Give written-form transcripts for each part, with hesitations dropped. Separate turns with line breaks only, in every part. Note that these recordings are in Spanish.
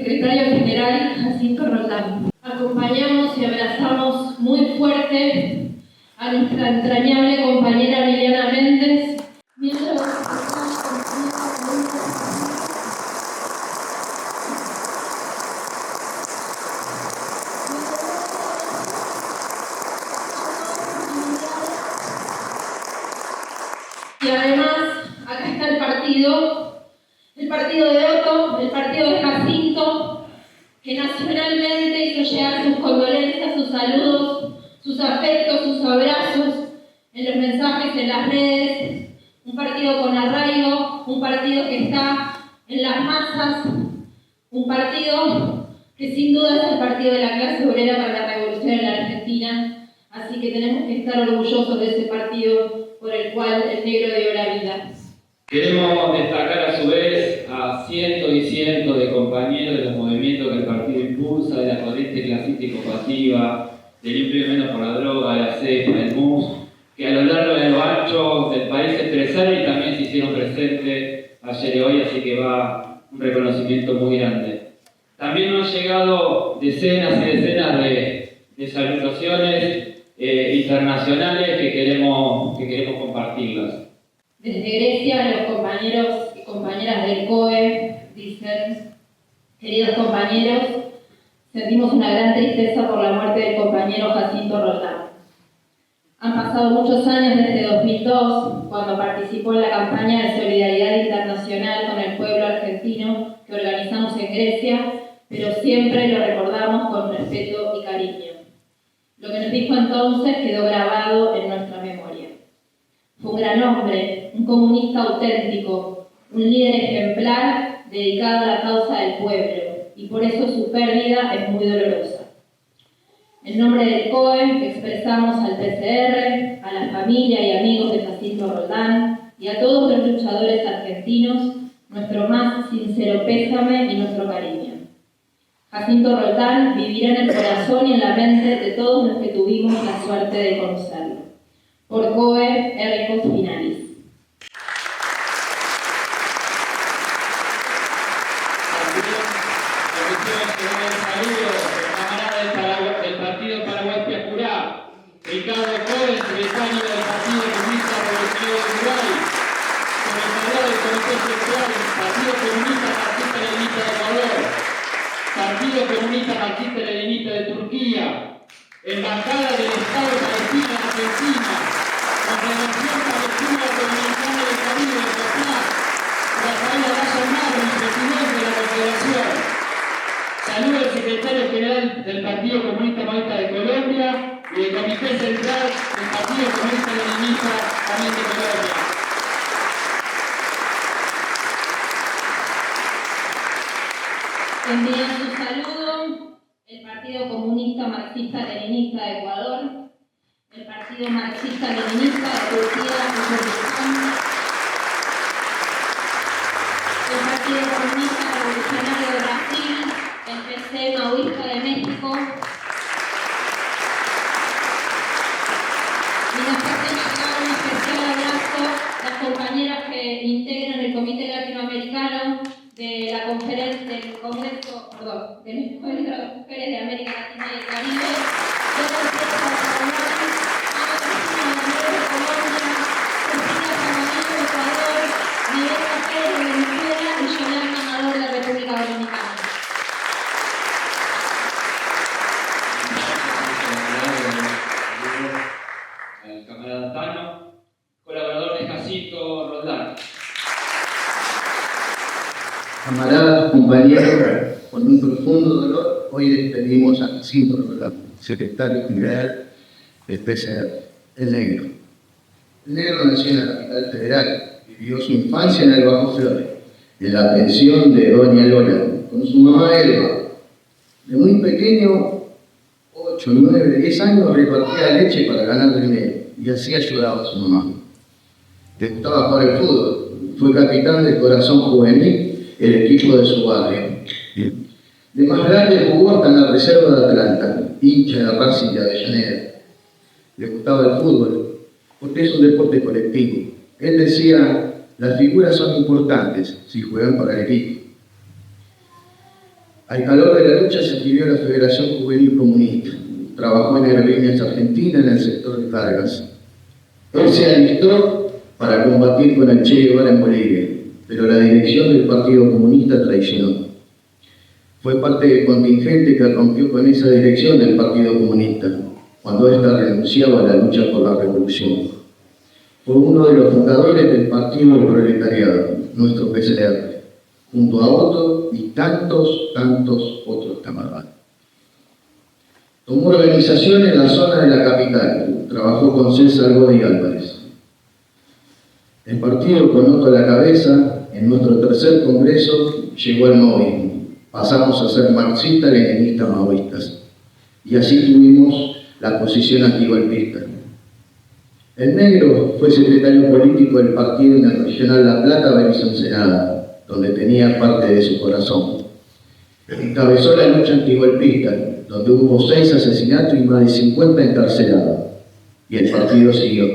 secretario general Jacinto Roldán. Acompañamos y abrazamos muy fuerte a nuestra entrañable compañera Liliana Méndez, miembro y además acá está el partido de Otto, el partido de Jacinto, que nacionalmente hizo llegar sus condolencias, sus saludos, sus afectos, sus abrazos en los mensajes, en las redes. Un partido con arraigo, un partido que está en las masas, un partido que sin duda es el partido de la clase obrera para la revolución en la Argentina. Así que tenemos que estar orgullosos de ese partido por el cual el negro dio la vida.
Queremos destacar a su vez a cientos y cientos de compañeros de los movimientos que el partido impulsa, de la corriente clasista y combativa, del Limpio Menos por la Droga, de la CEPA, del MUS, que a lo largo y a lo ancho del país se expresaron y también se hicieron presentes ayer y hoy, así que va un reconocimiento muy grande. También nos han llegado decenas y decenas de salutaciones internacionales que queremos compartirlas.
Desde Grecia, los compañeros y compañeras del COE dicen: queridos compañeros, sentimos una gran tristeza por la muerte del compañero Jacinto Roldán. Han pasado muchos años desde 2002, cuando participó en la campaña de solidaridad internacional con el pueblo argentino que organizamos en Grecia, pero siempre lo recordamos con respeto y cariño. Lo que nos dijo entonces quedó grabado en nuestra memoria. Fue un gran hombre, un comunista auténtico, un líder ejemplar dedicado a la causa del pueblo, y por eso su pérdida es muy dolorosa. En nombre del COE expresamos al PCR, a la familia y amigos de Jacinto Roldán y a todos los luchadores argentinos nuestro más sincero pésame y nuestro cariño. Jacinto Roldán vivirá en el corazón y en la mente de todos los que tuvimos la suerte de conocerlo. Por COE, Ericos Finalis.
Del Partido Paraguay-Piacurá, Ricardo Cohen, secretario del Partido Comunista Revolucionario de Uruguay, secretario del Comité Central, Partido Comunista Marxista-Leninista de Ecuador, Partido Comunista Marxista-Leninista de Turquía, Embajada del Estado de Palestina en Argentina, Confederación Palestina Dominicana del Caribe de Qatar, Rafael Araya Marro, presidente de la Confederación. Saludo al secretario general del Partido Comunista Marxista de Colombia y del Comité Central del Partido Comunista Leninista también de Colombia.
Envían su saludo el Partido Comunista Marxista-Leninista de Ecuador, el Partido Marxista-Leninista de Turquía y Kurdistán, el Partido Comunista Revolucionario de Brasil, el PC Maoísta de México, y nos hacen llegar un especial abrazo las compañeras que integran el Comité Latinoamericano de la conferencia del Congreso, del Encuentro de Mujeres de América Latina y el Caribe, de la empresa de Paraguay, Ana Cristina Manuel de Colombia, Cristina Camarero de Ecuador, Miguel Capel de Venezuela y Yolanda Amador de la República Dominicana.
Al camarada Tano, colaborador de Jacinto Roldán.
Camaradas, compañeros, con un profundo dolor, hoy despedimos a Jacinto Roldán, secretario general del PCR, el negro. El negro nació en la capital federal, vivió su infancia en el Bajo Flores, en la pensión de Doña Lola, con su mamá Elba. De muy pequeño, 8, 9, 10 años, repartía leche para ganar dinero y así ayudaba a su mamá. Le gustaba jugar el fútbol, fue capitán del Corazón Juvenil, el equipo de su barrio. De más grande jugó hasta en la reserva de Atlanta, hincha de Racing de Avellaneda. Le gustaba el fútbol, porque es un deporte colectivo. Él decía, las figuras son importantes si juegan para el equipo. Al calor de la lucha se afilió a la Federación Juvenil Comunista. Trabajó en Aerolíneas Argentinas en el sector de cargas. Él se alistó para combatir con el Che Guevara en Bolivia, pero la dirección del Partido Comunista traicionó. Fue parte del contingente que rompió con esa dirección del Partido Comunista, cuando ésta renunciaba a la lucha por la revolución. Fue uno de los fundadores del Partido del Proletariado, nuestro PCR, junto a Otto y tantos otros camaradas. Tomó organización en la zona de la capital, trabajó con César Godoy Álvarez. El partido, con Otto a la cabeza, en nuestro tercer congreso llegó al maoísmo. Pasamos a ser marxistas, leninistas, maoístas. Y así tuvimos la posición antigolpista. El negro fue secretario político del partido en el regional La Plata, Berizo Ensenada, donde tenía parte de su corazón. Encabezó la lucha antigolpista, donde hubo 6 asesinatos y más de 50 encarcelados. Y el partido siguió.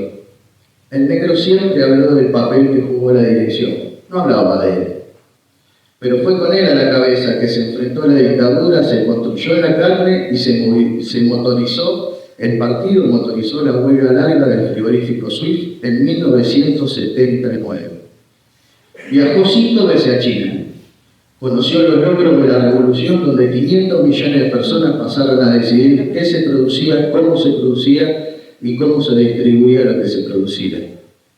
El negro siempre habló del papel que jugó la dirección, no hablaba de él. Pero fue con él a la cabeza que se enfrentó a la dictadura, se construyó en la carne y se motorizó. El partido motorizó la huelga larga del frigorífico Swift en 1979. Viajó 5 veces a China. Conoció los logros de la revolución, donde 500 millones de personas pasaron a decidir qué se producía, cómo se producía y cómo se distribuía lo que se producía.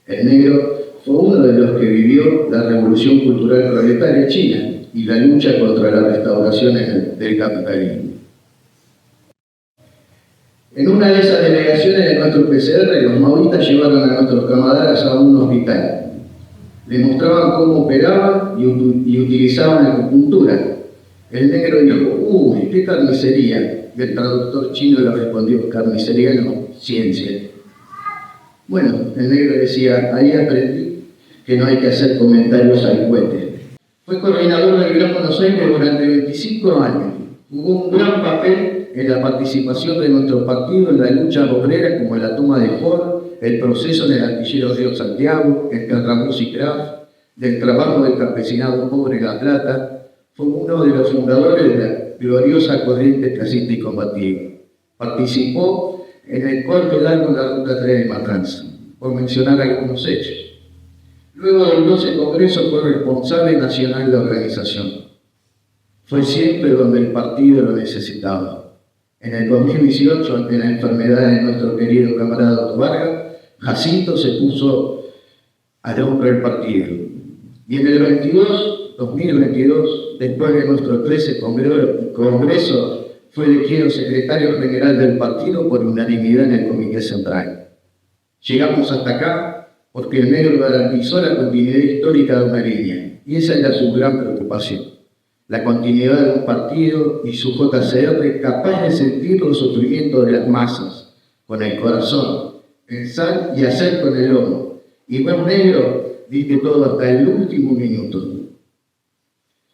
El negro fue uno de los que vivió la revolución cultural proletaria china y la lucha contra la restauración del capitalismo. En una de esas delegaciones de nuestro PCR, los maoístas llevaron a nuestros camaradas a un hospital. Le mostraban cómo operaban y utilizaban acupuntura. El negro dijo: uy, ¿qué carnicería? Y el traductor chino le respondió: carnicería no, ciencia. Bueno, el negro decía: ahí aprendí que no hay que hacer comentarios al cohete. Fue coordinador del Gran Buenos Aires durante 25 años. Jugó un gran papel en la participación de nuestro partido en la lucha obrera, como en la toma de Ford, el proceso en el astillero Río Santiago, el Carrabús y Craft, del trabajo del campesinado pobre en La Plata. Fue uno de los fundadores de la gloriosa corriente clasista y combativa. Participó en el corte largo de la Ruta 3 de Matanza, por mencionar algunos hechos. Luego del 12 Congreso fue responsable nacional de la organización. Fue siempre donde el partido lo necesitaba. En el 2018, ante la enfermedad de nuestro querido camarada Otto Vargas, Jacinto se puso al hombro del partido. Y en el 2022, después de nuestro 13 Congreso, fue elegido secretario general del partido por unanimidad en el Comité Central. Llegamos hasta acá porque el negro garantizó la continuidad histórica de una línea, y esa era su gran preocupación. La continuidad de un partido y su JCR capaz de sentir los sufrimientos de las masas, con el corazón, pensar y hacer con el lomo. Y buen negro dice todo hasta el último minuto.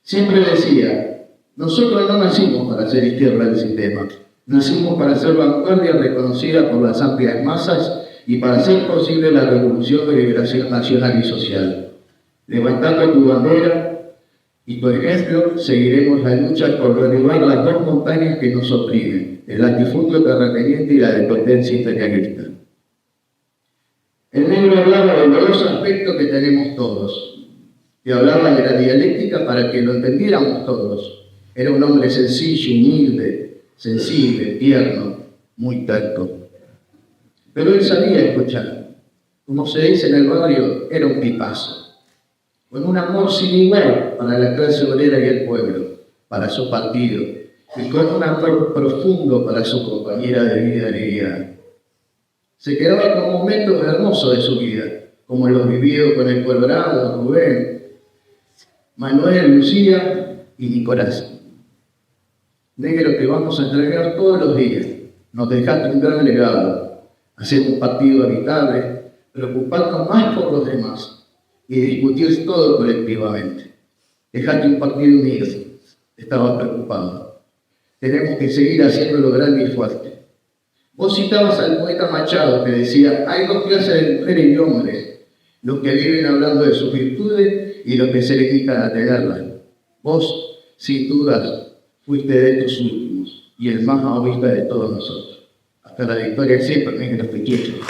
Siempre decía: nosotros no nacimos para ser izquierda del sistema, nacimos para ser vanguardia reconocida por las amplias masas y para hacer posible la revolución de liberación nacional y social. Levantando tu bandera y tu ejemplo, seguiremos la lucha por derribar las 2 montañas que nos oprimen, el latifundio terrateniente y la dependencia imperialista. El negro hablaba de los 2 aspectos que tenemos todos, y hablaba de la dialéctica para que lo entendiéramos todos. Era un hombre sencillo, humilde, sensible, tierno, muy terco. Pero él sabía escuchar. Como se dice en el barrio, era un tipazo, con un amor sin igual para la clase obrera y el pueblo, para su partido, y con un amor profundo para su compañera de vida Liliana. Se quedaba con momentos hermosos de su vida, como los vividos con el Colorado, Rubén, Manuel, Lucía y Nicolás. Negro, te vamos a entregar todos los días. Nos dejaste un gran legado, hacer un partido habitable, preocuparnos más por los demás y discutir todo colectivamente. Dejaste un partido unido, estaba preocupado. Tenemos que seguir haciéndolo grande y fuerte. Vos citabas al poeta Machado que decía: hay 2 clases de mujeres y hombres, los que viven hablando de sus virtudes y los que se dedican a tenerlas. Vos, sin dudas, fuiste de estos últimos y el más maoísta de todos nosotros. Hasta la victoria siempre, negros pequeños.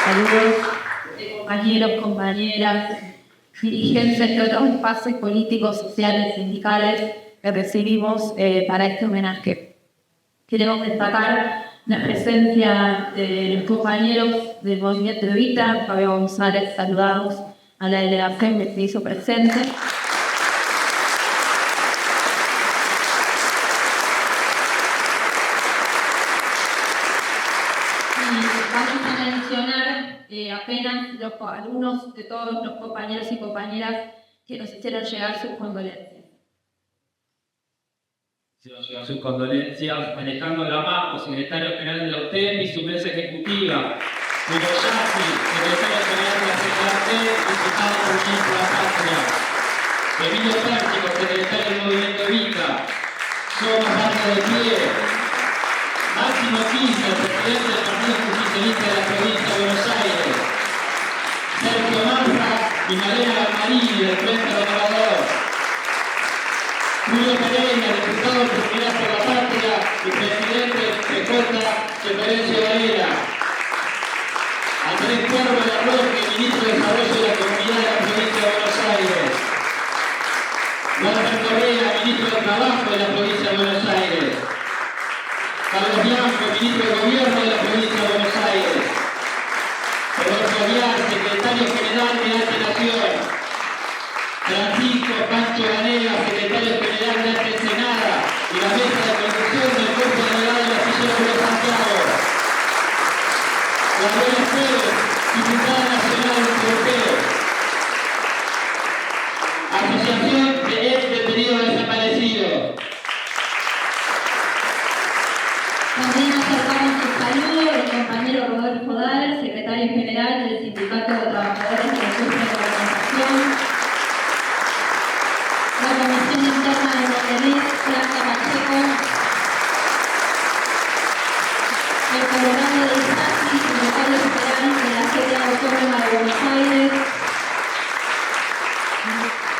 Saludos de compañeros, compañeras, dirigentes de otros espacios políticos, sociales, sindicales que recibimos para este homenaje. Queremos destacar la presencia de los compañeros del Movimiento Evita, Fabio González, saludamos a la delegación que se hizo presente. Vamos a mencionar apenas algunos de todos los compañeros y compañeras que nos hicieron llegar sus condolencias.
Sus condolencias, manejando la MAPO, secretario general de la UTEP y su mesa ejecutiva. Julio Yassi, secretario general de la CGT, diputado por Unión por la Patria. Emilio Pértico, secretario del Movimiento Evita. Somos Barrio de Pie. Máximo Quinto, presidente del Partido Justicialista de la provincia de Buenos Aires. Sergio Marra y Malena Galmarini, del Frente Renovador. Julio Pereira, diputado por Unidad por la Patria y presidente de Conferencia Varela. Andrés Cuervo de Arroque, ministro de Desarrollo de la Comunidad de la provincia de Buenos Aires. Walter Correa, ministro de Trabajo de la provincia de Buenos Aires. Carlos Blanco, ministro de Gobierno de la provincia de Buenos Aires. Rodolfo Aguiar, secretario general de Arte Nación. Francisco Pancho Ganera, secretario general de Arte Senada y la mesa de conducción del Cuerpo Delegado de la Silla de Santiago. Gabriela Pérez, diputada nacional del Europeo. Asociación de ex detenidos desaparecidos.
También acercamos el saludo del compañero Rodolfo Daer, secretario general del Sindicato de Trabajadores de la Industria de la Organización. La Comisión Interna de Montenegro, Blanca Pacheco. El Colorado de Isasi, secretario general de la Sede Autónoma de Buenos Aires.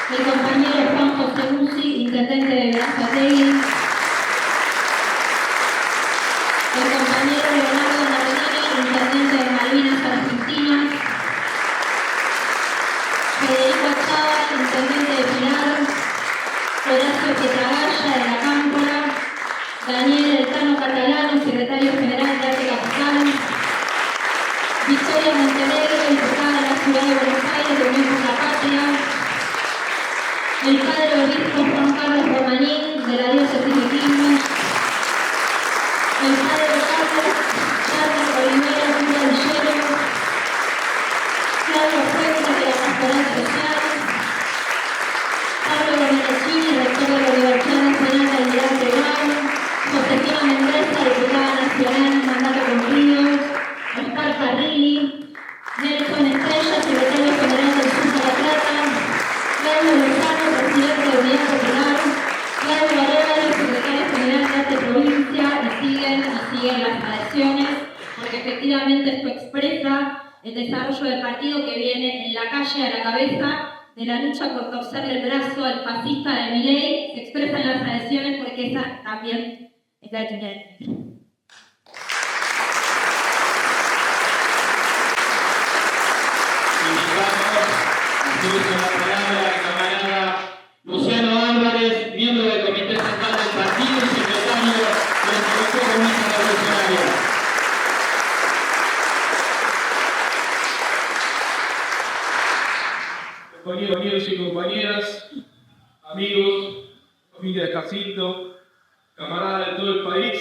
El compañero Juan José Musi, intendente de Berazategui. El compañero Leonardo Nardini, intendente de Malvinas Argentinas. Federico Chava, intendente de Pilar. Horacio Pietragalla, de la Cámpora. Daniel Elcano Catalano, secretario general de Arte Capital. Victoria Montenegro, diputada de la Ciudad de Buenos Aires de Unión por la Patria. El padre obispo Juan Carlos Romanín, de la diócesis de Quilmes. El padre Carlos Olivera, cura del Hielo. Claudio Fuentes, de la Pastoral Social. Pablo Bonellecini, rector de la Universidad Nacional de Almirante Brown. Josefina Mendoza, diputada nacional, mandato cumplido. Oscar Carrilli. Nelson Estrella, secretario general del Sur de la Plata. Claudio Lozano, presidente de Unidad Popular. Claudio Arevalo, secretario general de Arte Provincia. Y siguen las adhesiones, porque efectivamente esto expresa el desarrollo del partido que viene en la calle a la cabeza de la lucha por torcer el brazo al fascista de Milei. Se expresa en las adhesiones porque esa también es la línea.
Invitamos a la palabra al camarada Luciano Álvarez, miembro del Comité Central del Partido y secretario de la Comisión Comunista Revolucionaria.
Compañeros y compañeras, amigos, familia de Jacinto, camaradas de todo el país,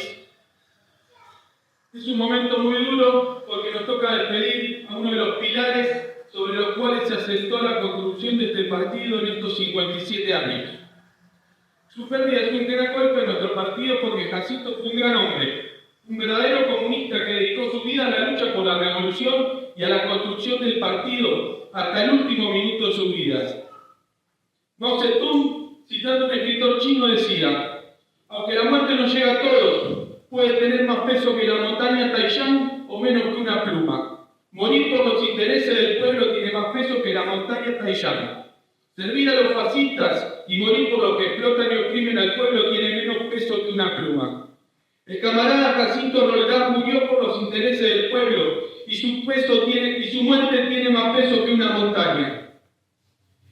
es un momento muy duro porque nos toca despedir a uno de los pilares sobre los cuales se asentó la construcción de este partido en estos 57 años. Su pérdida es un gran golpe en nuestro partido porque Jacinto fue un gran hombre, un verdadero comunista que dedicó su vida a la lucha por la revolución y a la construcción del partido hasta el último minuto de sus vidas. Mao Zedong, citando a un escritor chino, decía: aunque la muerte nos llega a todos, puede tener más peso que la montaña Taiyang o menos que una pluma. Morir por los intereses del pueblo tiene más peso que la montaña Taiyang. Servir a los fascistas y morir por los que explotan y oprimen al pueblo tiene menos peso que una pluma. El camarada Jacinto Roldán murió por los intereses del pueblo y su muerte tiene más peso que una montaña.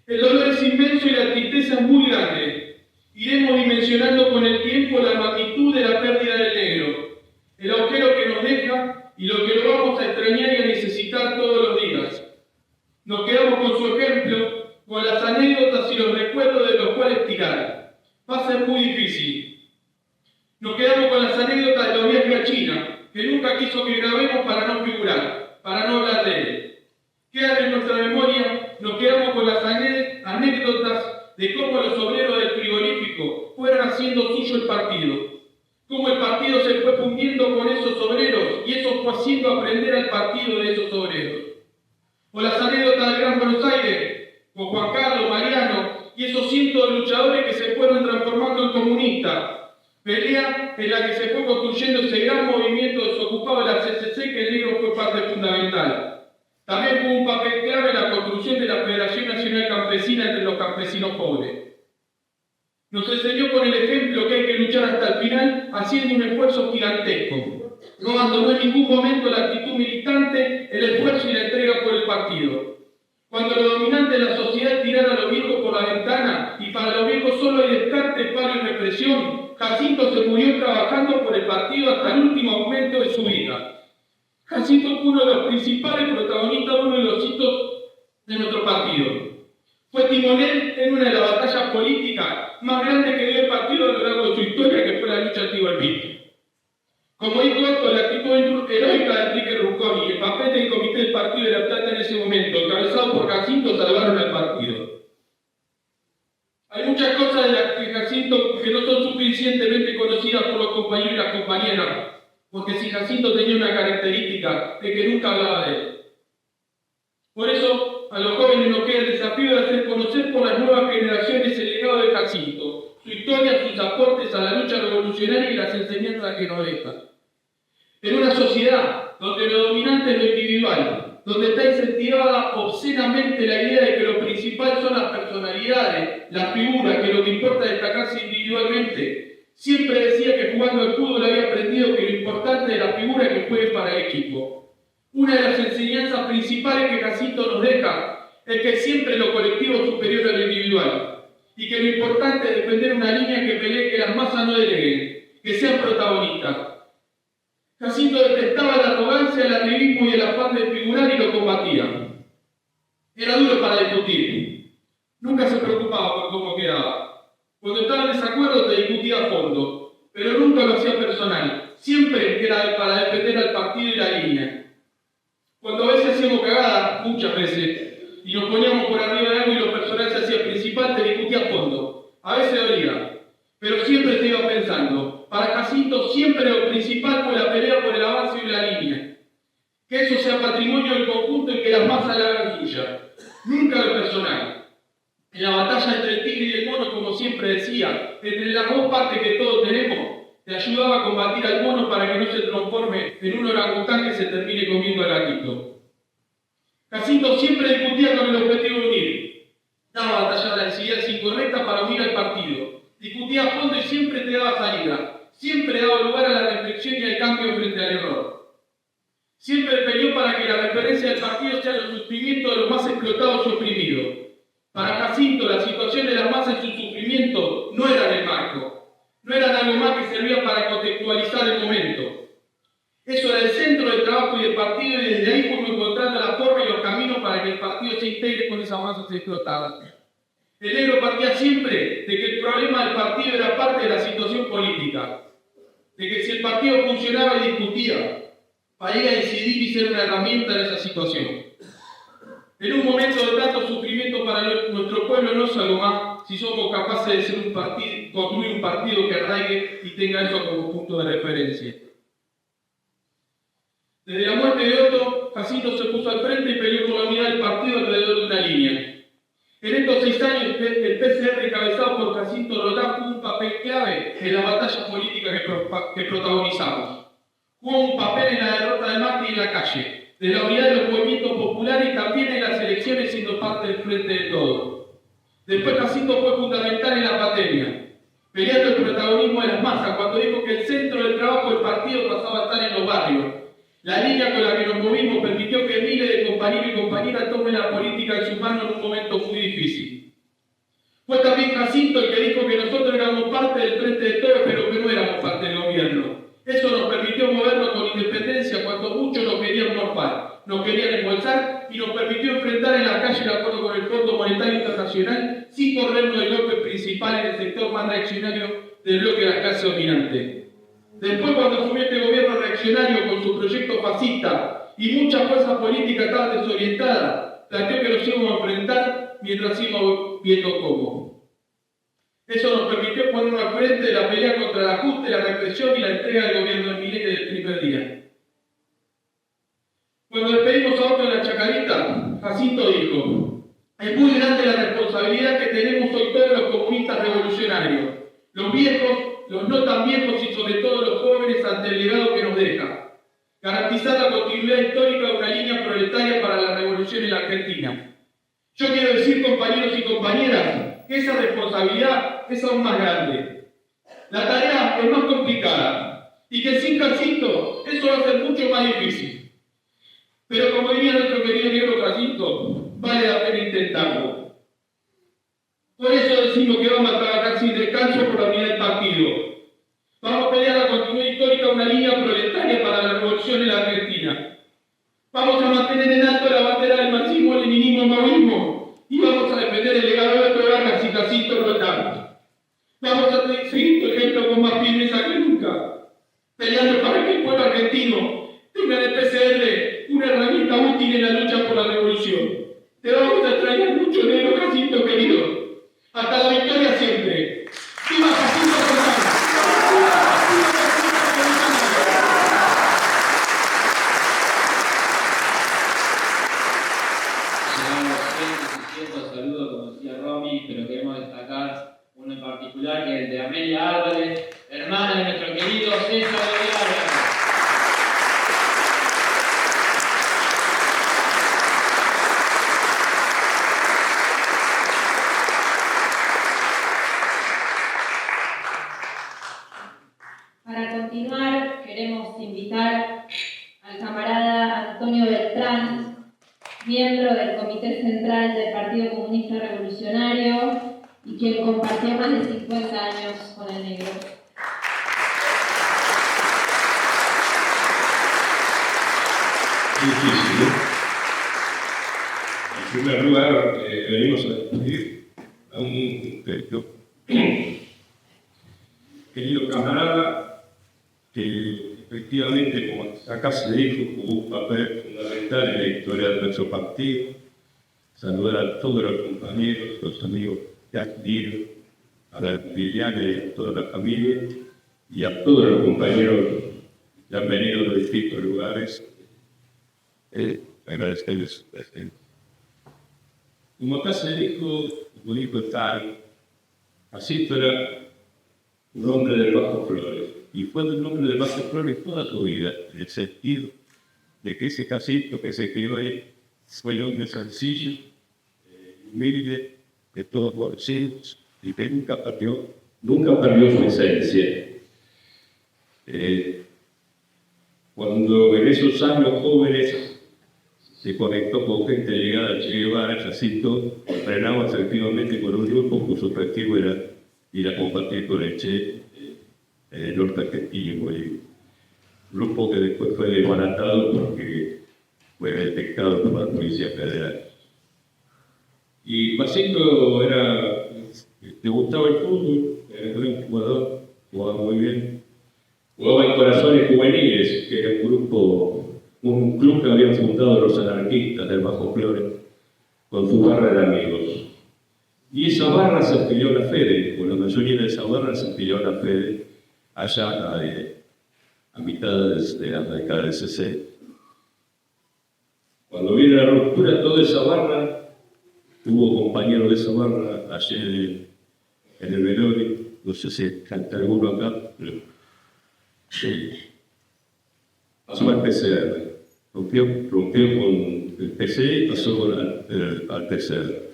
El dolor es inmenso y la tristeza es muy grande. Iremos dimensionando con el tiempo la magnitud de la pérdida del negro, el agujero que nos deja y lo que lo vamos a extrañar y a necesitar todos los días. Nos quedamos con su ejemplo, con las anécdotas y los recuerdos de los cuales tirar. Va a ser muy difícil. Nos quedamos con las anécdotas de los viajes a China, que nunca quiso que grabemos para no figurar, para no hablar de él. Quedan en nuestra memoria, nos quedamos con las anécdotas de cómo los obreros del frigorífico fueron haciendo suyo el partido, cómo el partido se fue fundiendo con esos obreros y eso fue haciendo aprender al partido de esos obreros. O las anécdotas del Gran Buenos Aires, con Juan Carlos, Mariano y esos cientos de luchadores que se fueron transformando en comunistas. Pelea en la que se fue construyendo ese gran movimiento desocupado de la CCC que el negro fue parte fundamental. También tuvo un papel clave en la construcción de la Federación Nacional Campesina entre los campesinos pobres. Nos enseñó con el ejemplo que hay que luchar hasta el final haciendo un esfuerzo gigantesco. No abandonó en ningún momento la actitud militante, el esfuerzo y la entrega por el partido. Cuando lo dominante de la sociedad tirara a los viejos por la ventana y para los viejos solo hay descarte, paro y represión, Jacinto se murió trabajando por el partido hasta el último momento de su vida. Jacinto fue uno de los principales protagonistas de uno de los hitos de nuestro partido. Fue timonel en una de las batallas políticas más grandes que dio el partido a lo largo de su historia, que fue la lucha anti-golpista. Como dijo esto, la actitud heroica de Enrique Rucconi y el papel del comité del partido de La Plata en ese momento, encabezado por Jacinto, salvaron al partido. Hay muchas cosas de las que Jacinto que no son suficientemente conocidas por los compañeros y las compañeras, porque si Jacinto tenía una característica es que nunca hablaba de él. Por eso, a los jóvenes nos queda el desafío de hacer conocer por las nuevas generaciones el legado de Jacinto, su historia, sus aportes a la lucha revolucionaria y las enseñanzas que nos deja. En una sociedad donde lo dominante es lo individual, donde está incentivada obscenamente la idea de que lo principal son las personalidades, las figuras, que lo que importa es destacarse individualmente, siempre decía que jugando al fútbol había aprendido que lo importante de la figura es que juegue para el equipo. Una de las enseñanzas principales que Jacinto nos deja es que siempre lo colectivo es superior a lo individual y que lo importante es defender una línea que pelee que las masas no deleguen, que sean protagonistas. Jacinto detestaba la arrogancia, el arribismo y el afán de figurar y lo combatía. Era duro para discutir. Nunca se preocupaba por cómo quedaba. Cuando estaba en desacuerdo te discutía a fondo, pero nunca lo hacía personal. Siempre era para defender al partido y la línea. Cuando a veces hacíamos cagadas, muchas veces, y nos poníamos por arriba de algo y lo personal se hacía principal, te discutía a fondo. A veces dolía, pero siempre te iba pensando. Para Jacinto siempre lo principal fue la pelea por el avance de la línea. Que eso sea patrimonio del conjunto y que las masas la hagan suya. Nunca lo personal. En la batalla entre el tigre y el mono, como siempre decía, entre las dos partes que todos tenemos, te ayudaba a combatir al mono para que no se transforme en un orangután que se termine comiendo al gatito. Jacinto siempre discutía con el objetivo de unir. Daba batalla a las ideas incorrectas para unir al partido. Discutía a fondo y siempre te daba salida. Siempre daba lugar a la reflexión y al cambio frente al error. Siempre peleó para que la referencia del partido sea el sufrimiento de los más explotados y oprimidos. Para Jacinto, la situación de las masas y su sufrimiento no eran el marco, no eran algo más que servía para contextualizar el momento. Eso era el centro del trabajo y del partido, y desde ahí fuimos encontrando la forma y los caminos para que el partido se integre con esas masas explotadas. El negro partía siempre de que el problema del partido era parte de la situación política, de que si el partido funcionaba y discutía, para ir a decidir y ser una herramienta de esa situación. En un momento de tanto sufrimiento para nuestro pueblo no es algo más si somos capaces de ser un partido construir un partido que arraigue y tenga eso como punto de referencia. Desde la muerte de Otto, Jacinto se puso al frente y peleó por la unidad del partido alrededor de una línea. En estos 6 años, el PCR encabezado por Jacinto Roldán jugó un papel clave en la batalla política que protagonizamos. Jugó un papel en la derrota de Macri en la calle, de la unidad de los movimientos populares y también en las elecciones siendo parte del frente de todos. Después Jacinto fue fundamental en la pandemia, peleando el protagonismo de las masas cuando dijo que el centro del trabajo del partido pasaba a estar en los barrios. La línea con la que nos movimos permitió que miles de compañeros y compañeras tomen la política en sus manos en un momento muy difícil. Fue también Jacinto el que dijo que nosotros éramos parte del frente de todos, pero que no éramos parte del gobierno. Eso nos permitió movernos con independencia cuando muchos nos querían morfar, nos querían embolsar y nos permitió enfrentar en la calle de acuerdo con el Fondo Monetario Internacional sin corrernos del golpe principal en el sector más reaccionario del bloque de la clase dominante. Después, cuando asumió este gobierno reaccionario con su proyecto fascista y mucha fuerza política estaba desorientada, planteó que nos íbamos a enfrentar mientras íbamos viendo cómo. Eso nos permitió ponernos al frente de la pelea contra el ajuste, la represión y la entrega del gobierno de Milei desde el primer día. Cuando despedimos a Otto en la Chacarita, Jacinto dijo: es muy grande la responsabilidad que tenemos hoy todos los comunistas revolucionarios, los viejos, los no tan viejos y sobre todo los jóvenes ante el legado que nos deja. Garantizar la continuidad histórica de una línea proletaria para la revolución en la Argentina. Yo quiero decir, compañeros y compañeras, que esa responsabilidad es aún más grande. La tarea es más complicada y que sin Jacinto eso va a ser mucho más difícil. Pero como diría nuestro querido negro Jacinto, vale la pena intentarlo. Por eso decimos que vamos a trabajar sin descanso por la unidad del partido. Vamos a pelear la continuidad histórica de una línea proletaria para la revolución en la Argentina. Vamos a mantener en alto la bandera del marxismo, leninismo y maoísmo. Y vamos a defender el legado de Otto Vargas y Jacinto Roldán. Vamos a seguir tu ejemplo con más firmeza que nunca, peleando para que el pueblo argentino tenga en el PCR una herramienta útil en la lucha por la revolución. Te vamos a extrañar mucho, negro Jacinto querido. Hasta la victoria siempre. ¡Viva Jacinto Roldán!
Llegamos saludos, como decía Romy, pero queremos destacar uno en particular, que es el de Amelia Álvarez, hermana de nuestro querido César Álvarez.
Para continuar, queremos invitar al camarada Antonio Beltrán, miembro del Comité Central del Partido Comunista Revolucionario y quien compartió más de 50 años con el negro.
Difícil, ¿no? En primer lugar, venimos a despedir a un querido camarada que efectivamente, como acá se dijo, jugó un papel fundamental en la historia de nuestro partido. Saludar a todos los compañeros, los amigos que admiro, a la Liliana y a toda la familia, y a todos los compañeros que han venido de distintos lugares. Agradecerles su presencia. Como acá se dijo, como dijo Tari, Jacinto era un hombre del Bajo Flores, y fue un hombre del Bajo Flores toda su vida, en el sentido de que ese Jacinto que se crió ahí fue un hombre sencillo, humilde, de todos bolsillos, y que nunca perdió su esencia. Cuando en esos años jóvenes se conectó con gente llegada a Che Guevara, Jacinto frenaba efectivamente con un grupo cuyo objetivo era ir a combatir con el Che en el norte argentino, un grupo que después fue desbaratado porque fue detectado por la Policía Federal. Y Jacinto le gustaba el fútbol, era un buen jugador, jugaba muy bien. Jugaba en Corazones Juveniles, que era un club que habían fundado los anarquistas del Bajo Flores, con su barra de amigos. Y esa barra se afilió a la FEDE, o la mayoría de esa barra se afilió a la FEDE allá a mitad de la década del 60. Cuando viene la ruptura, toda esa barra, hubo compañeros de esa barra ayer en el velorio, no sé si canta alguno acá, pero sí. Pasó al PCR, rompió con el PCR y pasó al PCR.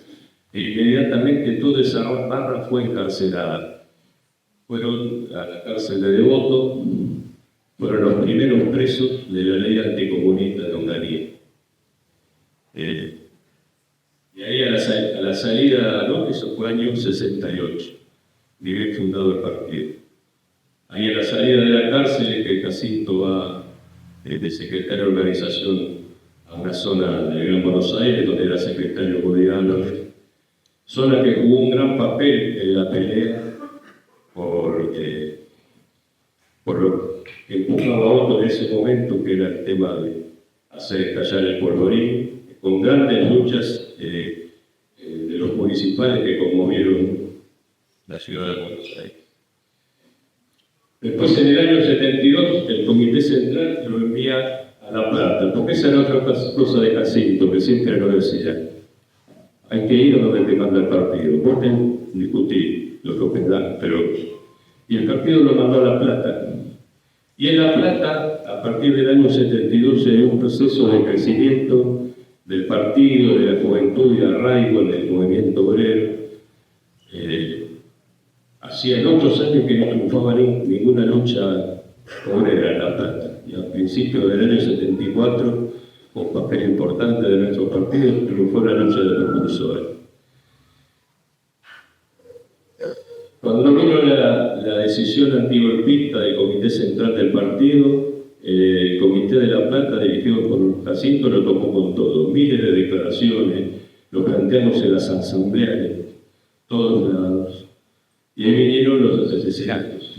E inmediatamente toda esa barra fue encarcelada. Fueron a la cárcel de Devoto, fueron los primeros presos de la ley anticomunista de Onganía. Y ahí a la salida, ¿no? Eso fue año 68, bien fundado el partido. Ahí a la salida de la cárcel, que Jacinto va de secretario de organización a una zona de Gran Buenos Aires, donde era secretario Godiano, zona que jugó un gran papel en la pelea por lo que empujaba a Otto en ese momento, que era el tema de hacer estallar el polvorín, con grandes luchas de los municipales que conmovieron la ciudad de Buenos Aires. Después, en el año 72, el Comité Central lo envía a La Plata, porque esa era otra cosa de Jacinto, que siempre lo decía. Hay que ir a donde te manda el partido. Pueden discutir lo que dan, pero... Y el partido lo mandó a La Plata. Y en La Plata, a partir del año 72, se dio un proceso de crecimiento del partido, de la juventud y arraigo en el movimiento obrero. Hacían 8 años que no triunfaba ninguna lucha obrera en La Plata. Y a principios del año 74, un papel importante de nuestro partido, triunfó la lucha de los profesores. Cuando vino la decisión antigolpista del Comité Central del partido, el Comité de La Plata, dirigido por Jacinto, lo tomó con todo. Miles de declaraciones, lo planteamos en las asambleas de todos lados. Y ahí vinieron los asesinatos.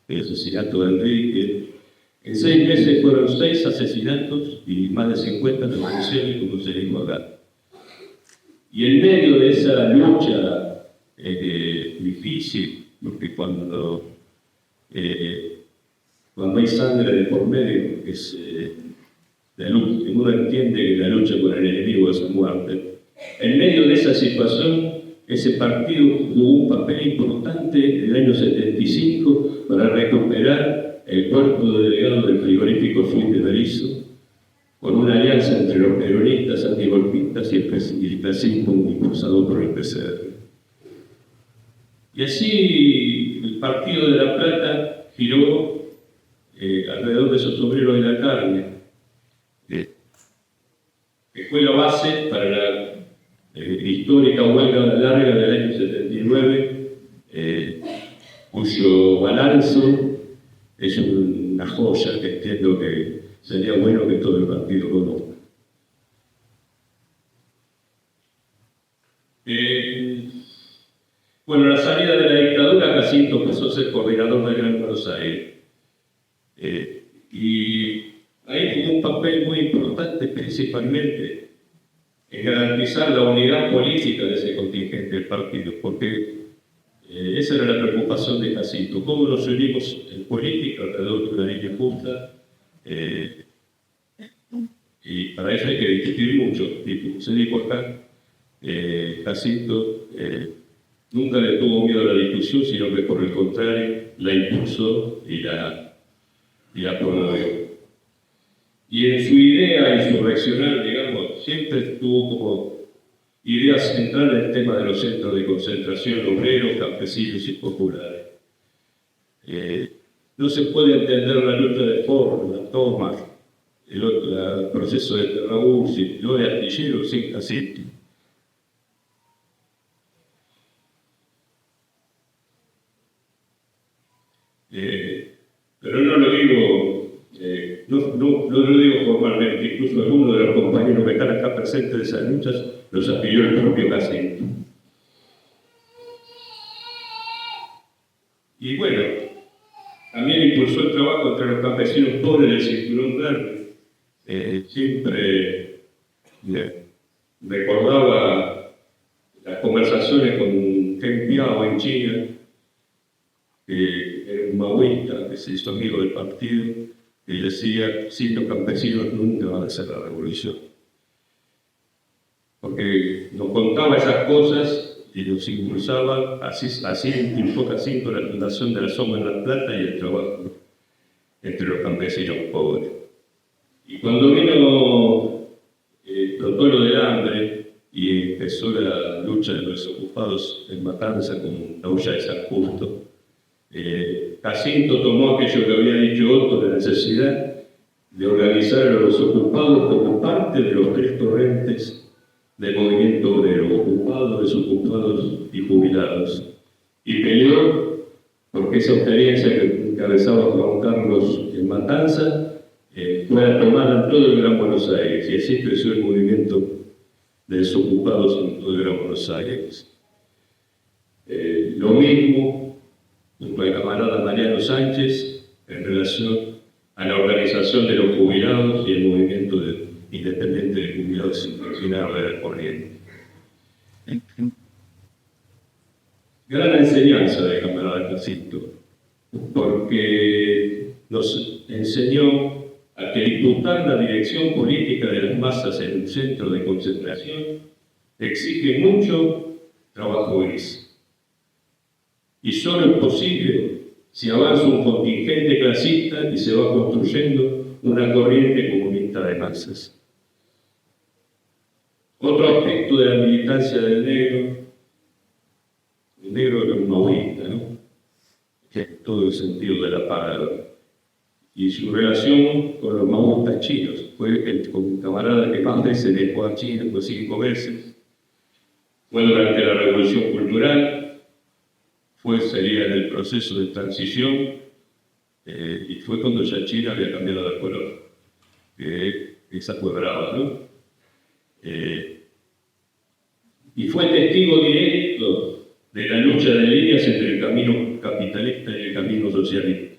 El asesinato de Enrique. En 6 meses fueron 6 asesinatos y más de 50 detenciones, como se dijo acá. Y en medio de esa lucha difícil, porque cuando hay sangre de por medio, uno entiende que la lucha con el enemigo es muerte. En medio de esa situación, ese partido jugó un papel importante en el año 75 para recuperar el cuerpo de delegado del frigorífico Fuente de Berizo, con una alianza entre los peronistas antigolpistas y el fascismo impulsado por el PCR. Y así el partido de La Plata giró alrededor de esos obreros de la carne, que fue la base para la histórica huelga larga del año 79, cuyo balance es una joya que entiendo que sería bueno que todo el partido conozca. Bueno, la salida de la dictadura, Jacinto pasó a ser coordinador del Gran Buenos Aires. Y ahí tuvo un papel muy importante, principalmente en garantizar la unidad política de ese contingente del partido, porque esa era la preocupación de Jacinto. ¿Cómo nos unimos en política alrededor de una línea justa? Y para eso hay que discutir mucho. Como se dijo acá, Jacinto nunca le tuvo miedo a la discusión, sino que por el contrario la impulsó y la promovió. Y en su idea insurreccional, digamos, siempre tuvo como idea central el tema de los centros de concentración obreros, campesinos y populares. No se puede entender la lucha de Ford, la toma, el proceso de Terrabús y lo de Astillero sin Jacinto. Pero no lo digo, no lo digo formalmente, incluso algunos de los compañeros que están acá presentes de esas luchas los afilió el propio Jacinto. Y bueno, también impulsó el trabajo entre los campesinos pobres del Cinturón Verde. Siempre recordaba la conversaciones con Deng Piao en China, que era un maoísta que se hizo amigo del partido, y decía: sin los campesinos nunca van a hacer la revolución. Porque nos contaba esas cosas y nos impulsaba, así impulsó Jacinto la fundación de la Soma en La Plata y el trabajo entre los campesinos pobres. Y cuando explotó lo del hambre y empezó la lucha de los ocupados en Matanza con la huella de San Justo, Jacinto tomó aquello que había dicho Otto, de la necesidad de organizar a los ocupados como parte de los tres torrentes del movimiento obrero: ocupados, desocupados y jubilados. Y peleó porque esa experiencia que encabezaba Juan Carlos en Matanza fuera tomada en todo el Gran Buenos Aires, y así creció el movimiento de desocupados en todo el Gran Buenos Aires. Lo mismo junto al camarada Mariano Sánchez en relación a la organización de los jubilados y el movimiento independiente de jubilados sin pensionar de la corriente. Gran enseñanza del camarada Jacinto, porque nos enseñó a que disputar la dirección política de las masas en un centro de concentración exige mucho trabajo gris. Y solo es posible si avanza un contingente clasista y se va construyendo una corriente comunista de masas. Otro aspecto de la militancia del negro, el negro era un maoísta, ¿no? En todo el sentido de la palabra. Y su relación con los maoístas chinos fue con un camarada que más veces dejó a China, por 5 veces. Fue durante la Revolución Cultural, sería en el proceso de transición, y fue cuando ya China había cambiado de color. Esa fue brava, ¿no? Y fue testigo directo de la lucha de líneas entre el camino capitalista y el camino socialista.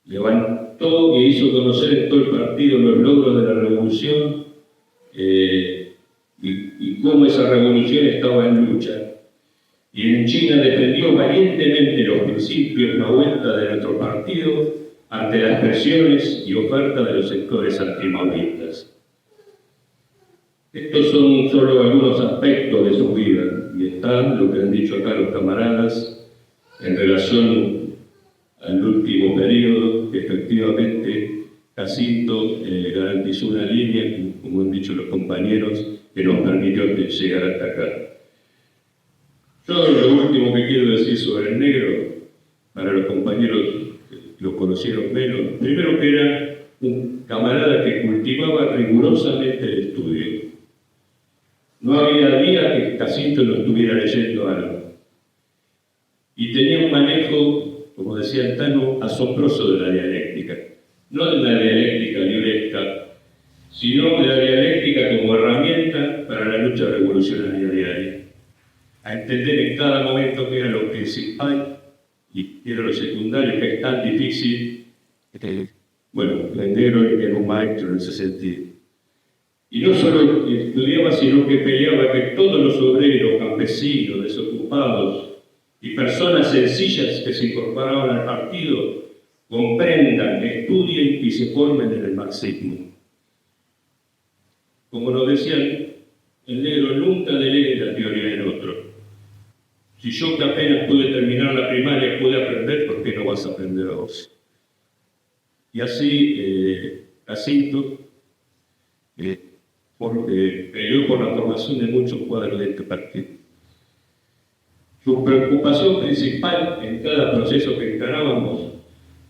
Levantó y hizo conocer en todo el partido los logros de la revolución y cómo esa revolución estaba en lucha. Y en China defendió valientemente los principios maoístas de nuestro partido ante las presiones y ofertas de los sectores antimaoístas. Estos son solo algunos aspectos de su vida, y está lo que han dicho acá los camaradas en relación al último periodo, que efectivamente Jacinto garantizó una línea, como han dicho los compañeros, que nos permitió llegar hasta acá. Yo lo último que quiero decir sobre el negro, para los compañeros que lo conocieron menos, primero que era un camarada que cultivaba rigurosamente el estudio. No había día que Jacinto no estuviera leyendo algo. Y tenía un manejo, como decía el Tano, asombroso de la dialéctica. No de la dialéctica violenta, sino de la dialéctica como herramienta para la lucha revolucionaria diaria. A entender en cada momento qué era lo principal y qué era lo secundario, que es tan difícil. Bueno, el negro era un maestro en ese sentido. Y no solo estudiaba, sino que peleaba que todos los obreros, campesinos, desocupados y personas sencillas que se incorporaban al partido comprendan, estudien y se formen en el marxismo. Como nos decían, el negro nunca delegue la teoría en otro. Si yo que apenas pude terminar la primaria pude aprender, ¿por qué no vas a aprender a vos? Y así, Jacinto peleó por la formación de muchos cuadros de este partido. Su preocupación principal en cada proceso que encarábamos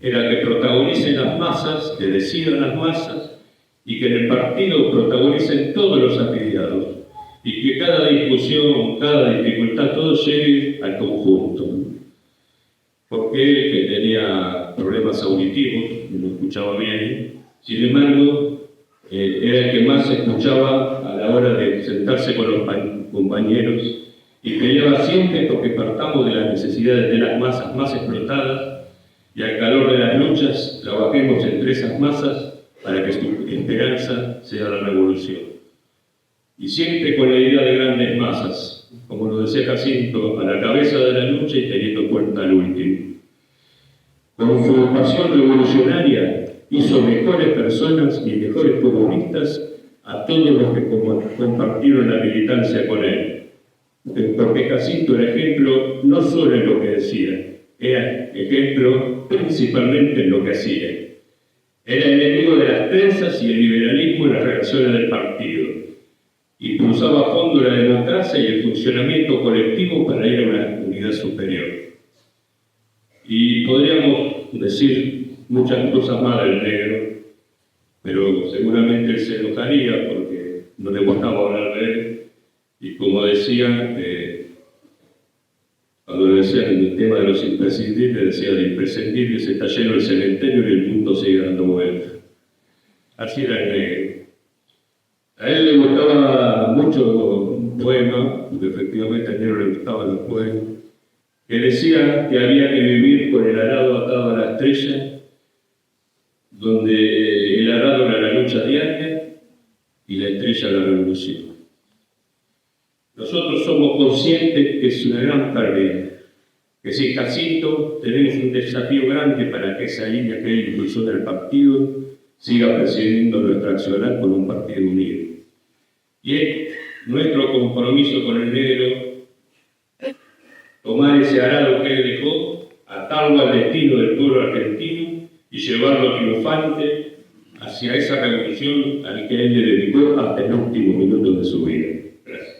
era que protagonicen las masas, que decidan las masas, y que en el partido protagonicen todos los afiliados, y que cada discusión, cada dificultad, todo llegue al conjunto. Porque él, que tenía problemas auditivos, no escuchaba bien, sin embargo, era el que más escuchaba a la hora de sentarse con los compañeros, y peleaba siempre porque partamos de las necesidades de las masas más explotadas, y al calor de las luchas trabajemos entre esas masas para que su esperanza sea la revolución. Y siempre con la idea de grandes masas, como lo decía Jacinto, a la cabeza de la lucha y teniendo en cuenta al último. Con su pasión revolucionaria hizo mejores personas y mejores comunistas a todos los que compartieron la militancia con él. Porque Jacinto era ejemplo no solo en lo que decía, era ejemplo principalmente en lo que hacía. Era enemigo de las trenzas y el liberalismo en las relaciones del partido. Impulsaba a fondo la democracia y el funcionamiento colectivo para ir a una unidad superior. Y podríamos decir muchas cosas más del negro, pero seguramente él se enojaría porque no le gustaba hablar de él. Y como decía, cuando decían el tema de los imprescindibles, decía de imprescindibles está lleno el cementerio y el mundo sigue dando vueltas. Así era el negro. A él le gustaba mucho un poema, porque efectivamente a negro le gustaban los poemas, que decía que había que vivir con el arado atado a la estrella, donde el arado era la lucha diaria y la estrella la revolución. Nosotros somos conscientes que es una gran pérdida, que sin Jacinto tenemos un desafío grande para que esa línea que él impulsó del partido siga presidiendo nuestra accionar con un partido unido. Y es nuestro compromiso con el negro tomar ese arado que él dejó, atarlo al destino del pueblo argentino y llevarlo triunfante hacia esa revolución a la que él le dedicó hasta el último minuto de su vida. Gracias.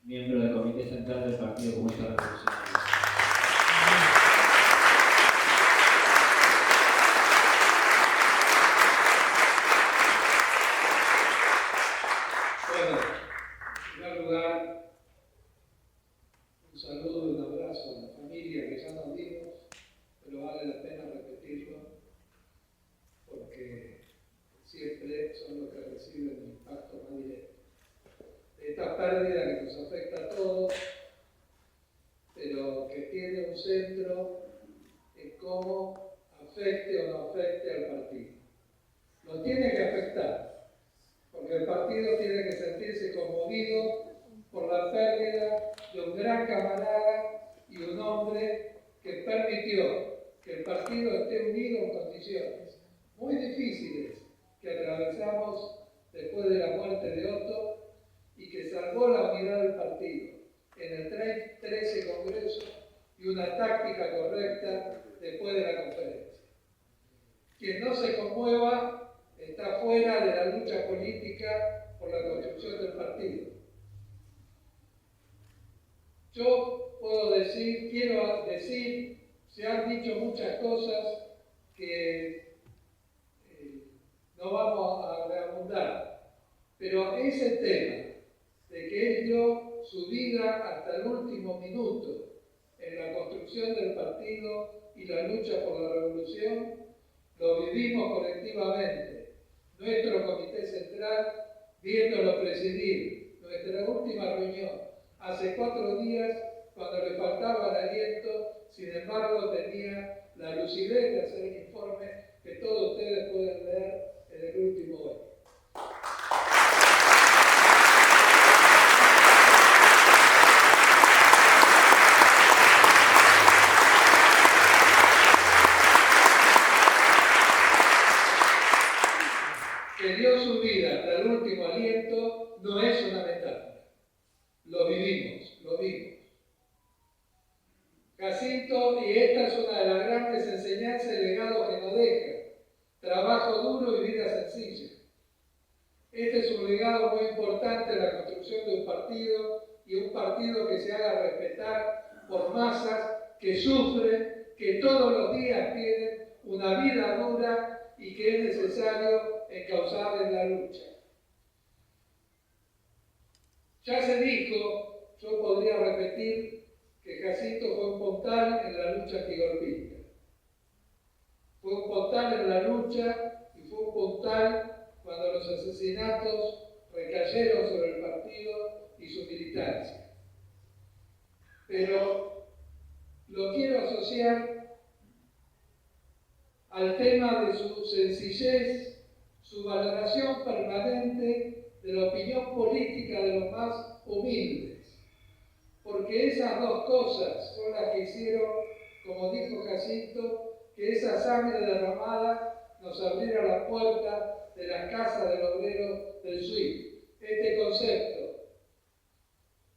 Miembro del Comité Central del Partido Comunista Revolucionario.
Bueno, en primer lugar, un saludo y un abrazo a la familia que ya nos dimos, pero vale la pena repetirlo porque siempre son los que reciben el impacto más directo. Esta pérdida que nos afecta a todos, pero que tiene un centro en cómo afecte o no afecte al partido. Lo tiene que afectar, porque el partido tiene que sentirse conmovido por la pérdida de un gran camarada y un hombre que permitió que el partido esté unido en condiciones muy difíciles que atravesamos después de la muerte de Otto, y que salvó la unidad del partido en el 13 Congreso y una táctica correcta después de la conferencia. Quien no se conmueva está fuera de la lucha política por la construcción del partido. Yo puedo decir, quiero decir, se han dicho muchas cosas que no vamos a reabundar, pero ese tema de que él dio su vida hasta el último minuto en la construcción del partido y la lucha por la revolución, lo vivimos colectivamente. Nuestro Comité Central, viéndolo presidir nuestra última reunión hace 4 días, cuando le faltaba el aliento, sin embargo tenía la lucidez de hacer el informe que todos ustedes pueden leer en el último hoy. Que dio su vida hasta el último aliento no es una metáfora. Lo vivimos, lo vimos. Jacinto, y esta es una de las grandes enseñanzas y legados que nos deja: trabajo duro y vida sencilla. Este es un legado muy importante en la construcción de un partido, y un partido que se haga respetar por masas que sufren, que todos los días tienen una vida dura y que es necesario encauzar en la lucha. Ya se dijo, yo podría repetir, que Jacinto fue un puntal en la lucha antigolpista. Fue un puntal en la lucha y fue un puntal cuando los asesinatos recayeron sobre el partido y su militancia. Pero lo quiero asociar al tema de su sencillez, su valoración permanente de la opinión política de los más humildes, porque esas dos cosas son las que hicieron, como dijo Jacinto, que esa sangre derramada nos abriera la puerta de las casas del obrero del SWIFT. Este concepto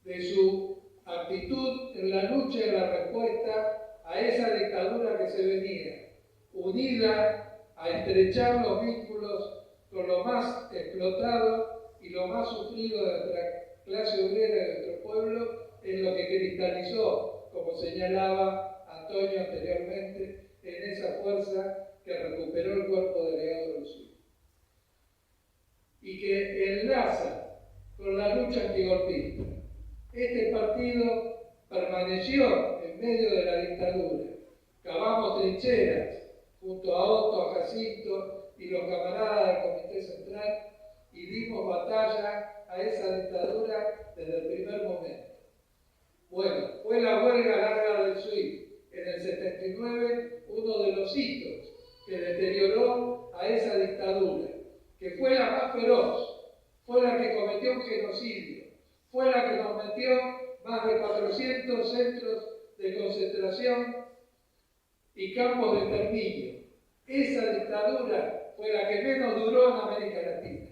de su actitud en la lucha y la respuesta a esa dictadura que se venía, unida a estrechar los vínculos con lo más explotado y lo más sufrido de nuestra clase obrera y de nuestro pueblo, es lo que cristalizó, como señalaba Antonio anteriormente, en esa fuerza que recuperó el cuerpo delegado del sur. Y que enlaza con la lucha antigolpista. Este partido permaneció en medio de la dictadura. Cavamos trincheras junto a Otto, a Jacinto y los camaradas del Comité Central y dimos batalla a esa dictadura desde el primer momento. Bueno, fue la huelga larga del SWIFT en el 79 uno de los hitos que deterioró a esa dictadura, que fue la más feroz, fue la que cometió un genocidio, fue la que nos metió más de 400 centros de concentración y campos de exterminio. Esa dictadura fue la que menos duró en América Latina,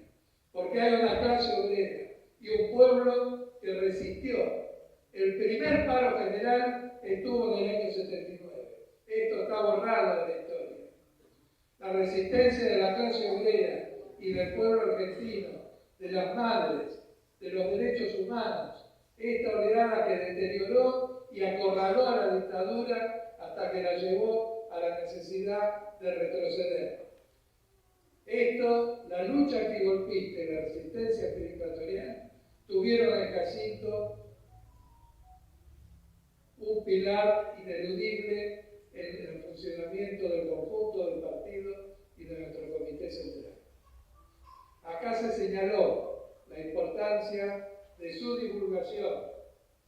porque hay una clase obrera y un pueblo que resistió. El primer paro general estuvo en el año 79. Esto está borrado de la historia. La resistencia de la clase obrera y del pueblo argentino, de las madres, de los derechos humanos, esta oleada que deterioró y acorraló a la dictadura hasta que la llevó a la necesidad de retroceder. Esto, la lucha antigolpista y la resistencia antidictatorial tuvieron en Jacinto un pilar ineludible en el funcionamiento del conjunto del partido y de nuestro Comité Central. Acá se señaló la importancia de su divulgación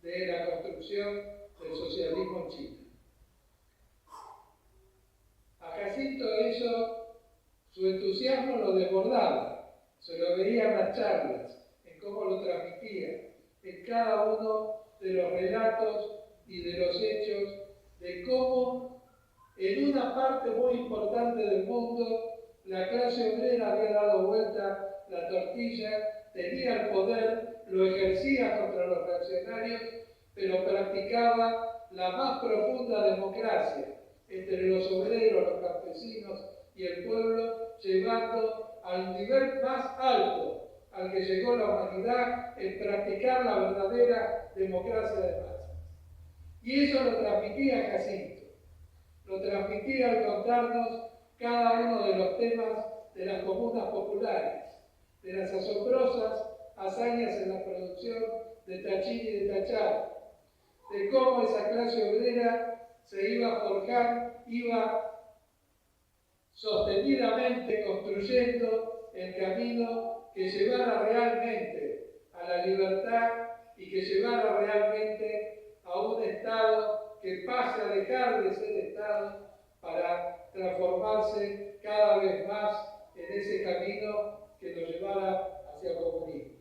de la construcción del socialismo en Chile. A Jacinto su entusiasmo lo desbordaba, se lo veía en las charlas, en cómo lo transmitía, en cada uno de los relatos y de los hechos, de cómo en una parte muy importante del mundo la clase obrera había dado vuelta la tortilla, tenía el poder, lo ejercía contra los reaccionarios, pero practicaba la más profunda democracia entre los obreros, los campesinos y el pueblo, llevando al nivel más alto al que llegó la humanidad en practicar la verdadera democracia de masas. Y eso lo transmitía Jacinto, lo transmitía al contarnos cada uno de los temas de las comunas populares, de las asombrosas hazañas en la producción de Tachín y de Tachar, de cómo esa clase obrera se iba a forjar, iba sostenidamente construyendo el camino que llevara realmente a la libertad y que llevara realmente a un Estado que pase a dejar de ser Estado para transformarse cada vez más en ese camino que nos llevara hacia el comunismo,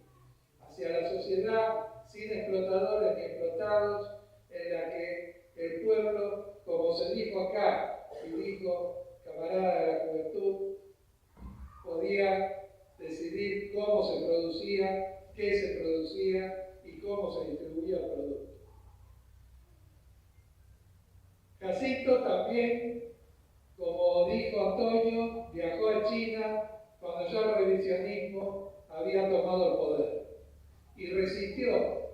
hacia la sociedad sin explotadores ni explotados, en la que el pueblo, como se dijo acá y dijo camarada de la juventud, podía decidir cómo se producía, qué se producía y cómo se distribuía el producto. Jacinto también, como dijo Antonio, viajó a China cuando ya el revisionismo había tomado el poder y resistió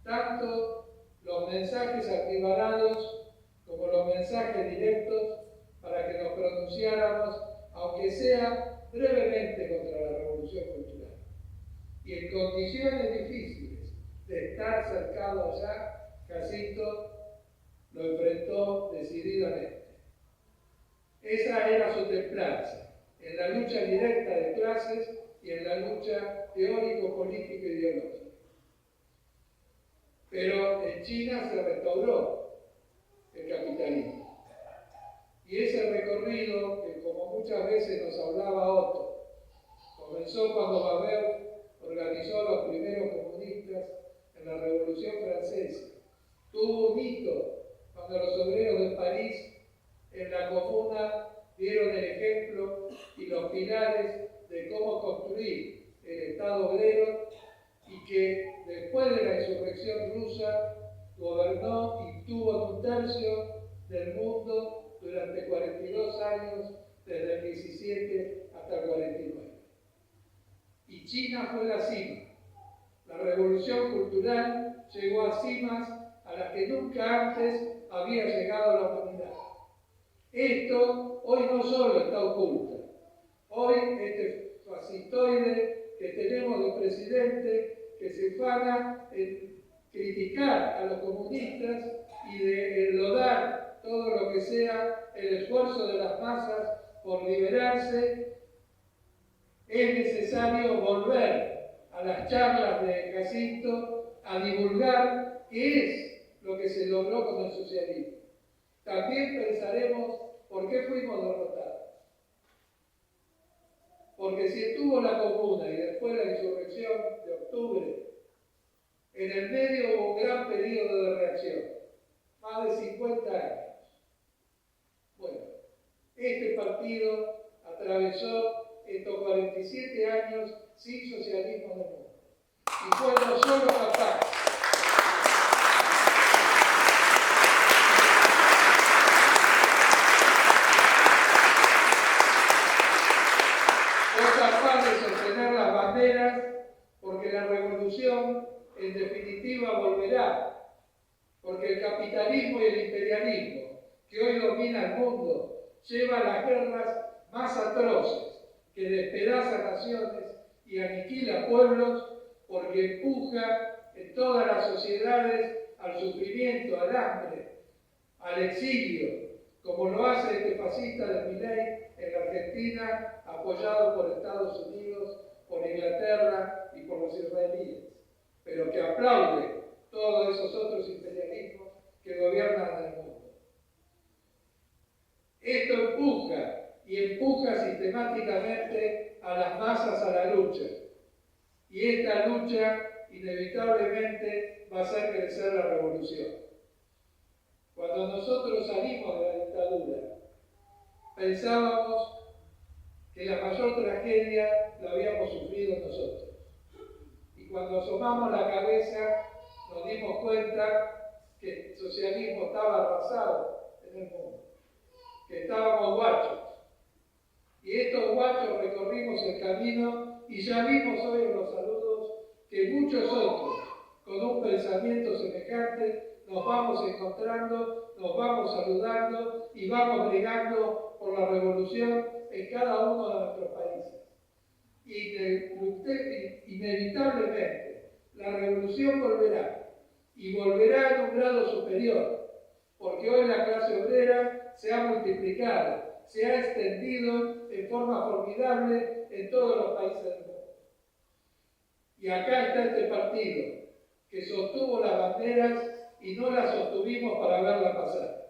tanto los mensajes activarados como los mensajes directos para que nos pronunciáramos, aunque sea brevemente, contra la revolución cultural. Y en condiciones difíciles de estar cercado allá, Jacinto lo enfrentó decididamente. Esa era su templanza, en la lucha directa de clases y en la lucha teórico, político e ideológico. Pero en China se restauró el capitalismo. Y ese recorrido, que como muchas veces nos hablaba Otto, comenzó cuando Babel organizó a los primeros comunistas en la Revolución Francesa. Tuvo un hito cuando los obreros de París en la Comuna dieron el ejemplo y los pilares de cómo construir el Estado obrero, y que después de la insurrección rusa gobernó y tuvo un tercio del mundo durante 42 años, desde el 17 hasta el 49. Y China fue la cima. La revolución cultural llegó a cimas a las que nunca antes había llegado la humanidad. Esto hoy no solo está oculto. Hoy este fascistoide que tenemos de presidente, que se ufana en criticar a los comunistas y de enlodar todo lo que sea el esfuerzo de las masas por liberarse, es necesario volver a las charlas de Jacinto a divulgar qué es lo que se logró con el socialismo. También pensaremos por qué fuimos derrotados. Porque si estuvo la Comuna y después la insurrección de octubre, en el medio hubo un gran periodo de reacción, más de 50 años. Bueno, este partido atravesó estos 47 años sin socialismo en el mundo. Y fue no solo capaz de sostener las banderas, porque la revolución en definitiva volverá, porque el capitalismo y el imperialismo que hoy domina el mundo lleva las guerras más atroces, que despedaza naciones y aniquila pueblos, porque empuja en todas las sociedades al sufrimiento, al hambre, al exilio, como lo hace este fascista de Milei en la Argentina, apoyado por Estados Unidos, por Inglaterra y por los israelíes, pero que aplaude todos esos otros imperialismos que gobiernan el mundo. Esto empuja sistemáticamente a las masas a la lucha, y esta lucha inevitablemente va a hacer crecer la revolución. Cuando nosotros salimos de la dictadura, pensábamos que la mayor tragedia la habíamos sufrido nosotros. Y cuando asomamos la cabeza, nos dimos cuenta que el socialismo estaba arrasado en el mundo, que estábamos guachos. Y estos guachos recorrimos el camino y ya vimos hoy en los saludos que muchos otros, con un pensamiento semejante, nos vamos encontrando, nos vamos saludando y vamos brigando por la revolución en cada uno de nuestros países. Y inevitablemente la revolución volverá, y volverá en un grado superior, porque hoy la clase obrera se ha multiplicado, se ha extendido en forma formidable en todos los países del mundo. Y acá está este partido, que sostuvo las banderas y no las sostuvimos para verla pasar.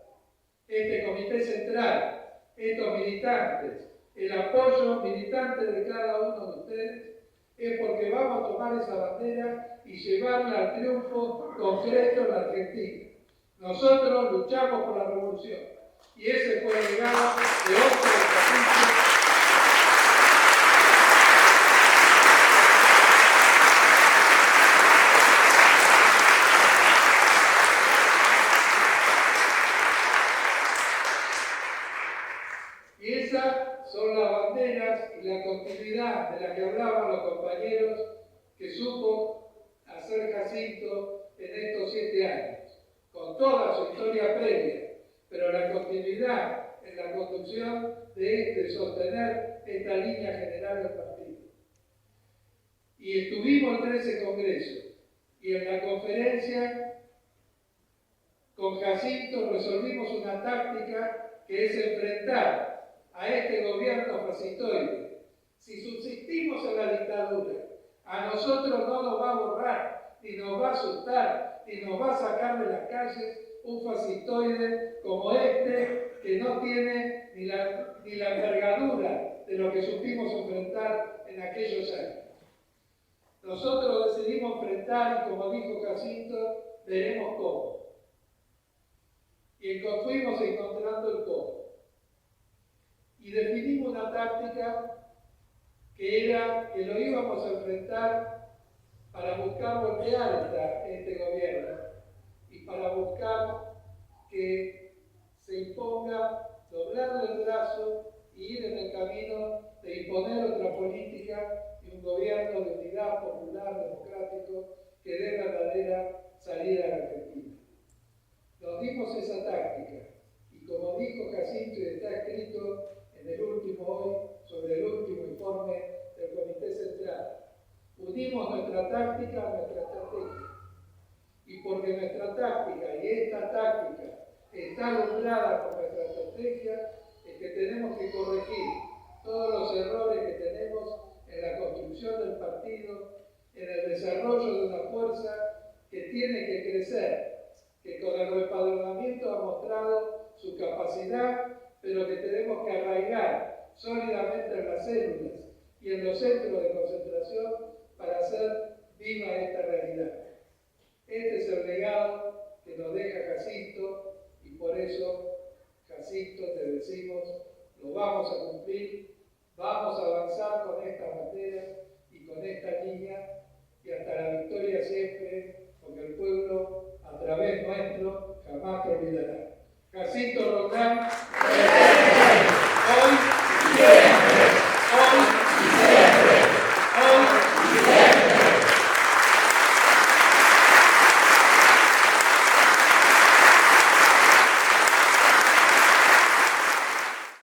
Este comité central, estos militantes, el apoyo militante de cada uno de ustedes, es porque vamos a tomar esa bandera y llevarla al triunfo concreto en la Argentina. Nosotros luchamos por la revolución, y ese fue el legado de otro ejercicio. Y esas son las banderas y la continuidad de la que hablaban los compañeros que supo hacer Jacinto en estos 7 años, con toda su historia previa, pero la continuidad en la conducción de sostener esta línea general del partido. Y estuvimos en 13 congresos, y en la conferencia con Jacinto resolvimos una táctica que es enfrentar a este gobierno fascistoide. Si subsistimos en la dictadura, A nosotros no nos va a borrar, ni nos va a asustar, ni nos va a sacar de las calles un fascistoide como este, que no tiene ni la envergadura de lo que supimos enfrentar en aquellos años. Nosotros decidimos enfrentar y, como dijo Jacinto, veremos cómo. Y fuimos encontrando el cómo. Y definimos una táctica que era que lo íbamos a enfrentar para buscar voltear este gobierno y para buscar que se imponga, doblarle el brazo y ir en el camino de imponer otra política y un gobierno de unidad popular, democrático, que dé verdadera salida a la Argentina. Nos dimos esa táctica y, como dijo Jacinto y está escrito en el último hoy, sobre el último informe del Comité Central, unimos nuestra táctica a nuestra estrategia. Y porque nuestra táctica y esta táctica está alumbrada por nuestra estrategia, es que tenemos que corregir todos los errores que tenemos en la construcción del partido, en el desarrollo de una fuerza que tiene que crecer, que con el repadronamiento ha mostrado su capacidad, pero que tenemos que arraigar sólidamente en las células y en los centros de concentración para hacer viva esta realidad. Este es el legado que nos deja Jacinto y por eso, Jacinto, te decimos, lo vamos a cumplir, vamos a avanzar con esta bandera y con esta línea y hasta la victoria siempre, porque el pueblo, a través nuestro, jamás te olvidará. Jacinto